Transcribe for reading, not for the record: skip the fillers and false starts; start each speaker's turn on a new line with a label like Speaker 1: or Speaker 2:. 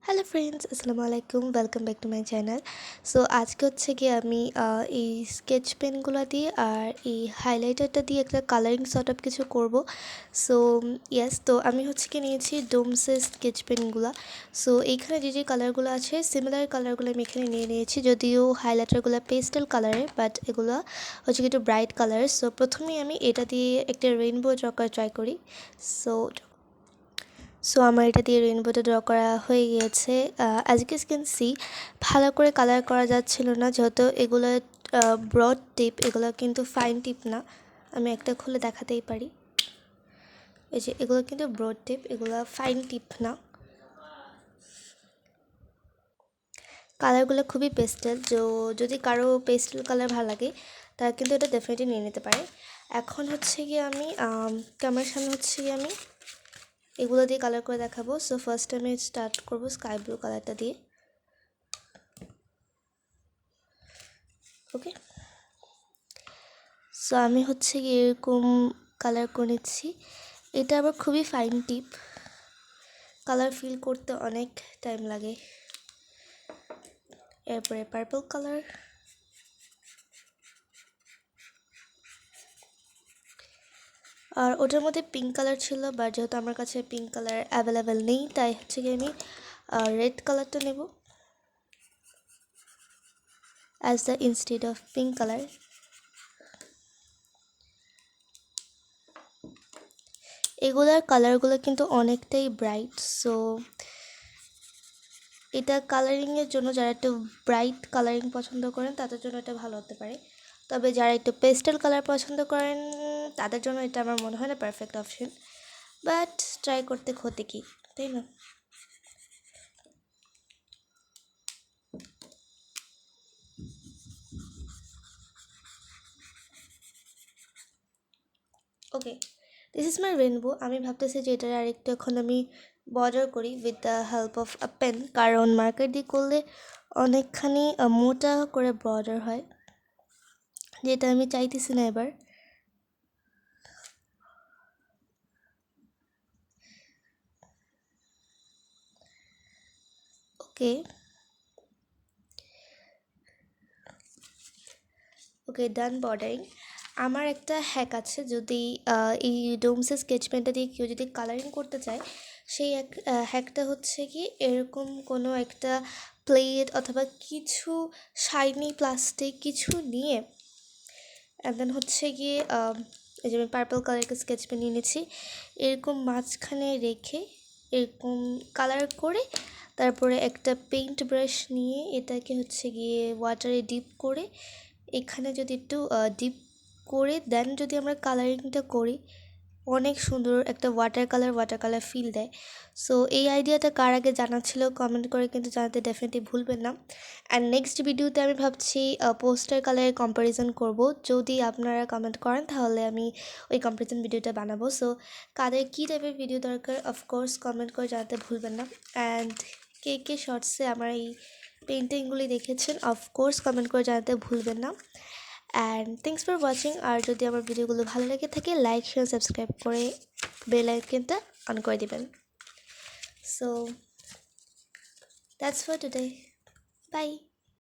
Speaker 1: Hello friends, আসসালামু আলাইকুম, welcome back to my channel. So আজকে হচ্ছে গিয়ে আমি এই স্কেচ পেনগুলো দিয়ে আর এই হাইলাইটারটা দিয়ে একটা কালারিং সর্ট অফ কিছু করব। সো ইয়েস, তো আমি হচ্ছে কি নিয়েছি ডোমসের স্কেচ পেনগুলো। সো এইখানে যে কালারগুলো আছে সিমিলার কালারগুলো আমি এখানে নিয়ে নিয়েছি, যদিও হাইলাইটারগুলো পেস্টেল কালারের, বাট এগুলো হচ্ছে কি একটু ব্রাইট কালার। সো প্রথমেই আমি এটা দিয়ে একটা রেইনবো ড্র করা ট্রাই করি। সো আমার এটা দিয়ে রেইনবোটা ড্র করা হয়ে গিয়েছে। অ্যাজ ইউ ক্যান সি, ভালো করে কালার করা যাচ্ছিল না, যেহেতু এগুলো ব্রড টিপ, এগুলো কিন্তু ফাইন টিপ না। আমি একটা খুলে দেখাতেই পারি। এই যে এগুলো কিন্তু ব্রড টিপ, এগুলো ফাইন টিপ না। কালারগুলো খুবই পেস্টেল, যদি কারো পেস্টেল কালার ভালো লাগে তারা কিন্তু এটা ডেফিনেটলি নিয়ে নিতে পারে। এখন হচ্ছে গিয়ে আমি ক্যামেরার সামনে হচ্ছে গিয়ে আমি এগুলো দিয়ে কালার করে দেখাবো। সো ফার্স্ট আমি স্টার্ট করব স্কাই ব্লু কালারটা দিয়ে। ওকে, সো আমি হচ্ছে গিয়ে এরকম কালার করে নিচ্ছি। এটা আবার খুবই ফাইন টিপ, কালার ফিল করতে অনেক টাইম লাগে। এরপরে পার্পল কালার, আর ওটার মধ্যে পিঙ্ক কালার ছিল, বাট যেহেতু আমার কাছে পিঙ্ক কালার অ্যাভেলেবেল নেই, তাই হচ্ছে গিয়ে আমি রেড কালারটা নেব as the instead of pink colour. এগুলার কালারগুলো কিন্তু অনেকটাই ব্রাইট। সো এটা কালারিংয়ের জন্য যারা একটু ব্রাইট কালারিং পছন্দ করেন তাদের জন্য এটা ভালো হতে পারে, তবে যারা একটু পেস্টেল কালার পছন্দ করেন তাদের জন্য এটা আমার মনে হয় না পারফেক্ট অপশন, বাট ট্রাই করতে ক্ষতি কি, তাই না? Okay, this is my rainbow. আমি ভাবতেছি যে এটার আরেকটু এখন আমি বর্ডার করি with the help of a pen, কারণ মার্কার দিয়ে করলে অনেকখানি মোটা করে বর্ডার হয়, যেটা আমি চাইতেছি না এবার। ওকে ওকে, ডান বর্ডারিং। আমার একটা হ্যাক আছে, যদি এই ডোমসের স্কেচ পেনটা দিয়ে কেউ যদি কালারিং করতে চায়, সেই এক হ্যাকটা হচ্ছে কি এরকম কোনো একটা প্লেট অথবা কিছু শাইনি প্লাস্টিক কিছু নিয়ে, অ্যান্ড দেন হচ্ছে গিয়ে এই যে আমি পার্পল কালারের স্কেচ পেন নিয়ে নিয়েছি, এরকম মাঝখানে রেখে এরকম কালার করে, তারপরে একটা পেইন্ট ব্রাশ নিয়ে এটাকে হচ্ছে গিয়ে ওয়াটারে ডিপ করে, এখানে যদি একটু ডিপ করে দেন যদি আমরা কালারিংটা করি, অনেক সুন্দর একটা ওয়াটার কালার ফিল দেয়। সো এই আইডিয়াটা কার আগে জানা ছিল কমেন্ট করে কিন্তু জানাতে ডেফিনেটলি ভুলবেন না। অ্যান্ড নেক্সট ভিডিওতে আমি ভাবছি পোস্টার কালারের কম্প্যারিজন করব, যদি আপনারা কমেন্ট করেন তাহলে আমি ওই কম্প্যারিজন ভিডিওটা বানাবো। সো কাদের কী টাইপের ভিডিও দরকার অফকোর্স কমেন্ট করে জানাতে ভুলবেন না। অ্যান্ড কে কে শর্টসে আমার এই পেন্টিংগুলি দেখেছেন অফকোর্স কমেন্ট করে জানাতে ভুলবেন না। And thanks for watching. আর যদি আমার ভিডিওগুলো ভালো লেগে থাকে লাইক শেয়ার সাবস্ক্রাইব করে বেল আইকনটা অন করে দিবেন। So that's for today, by.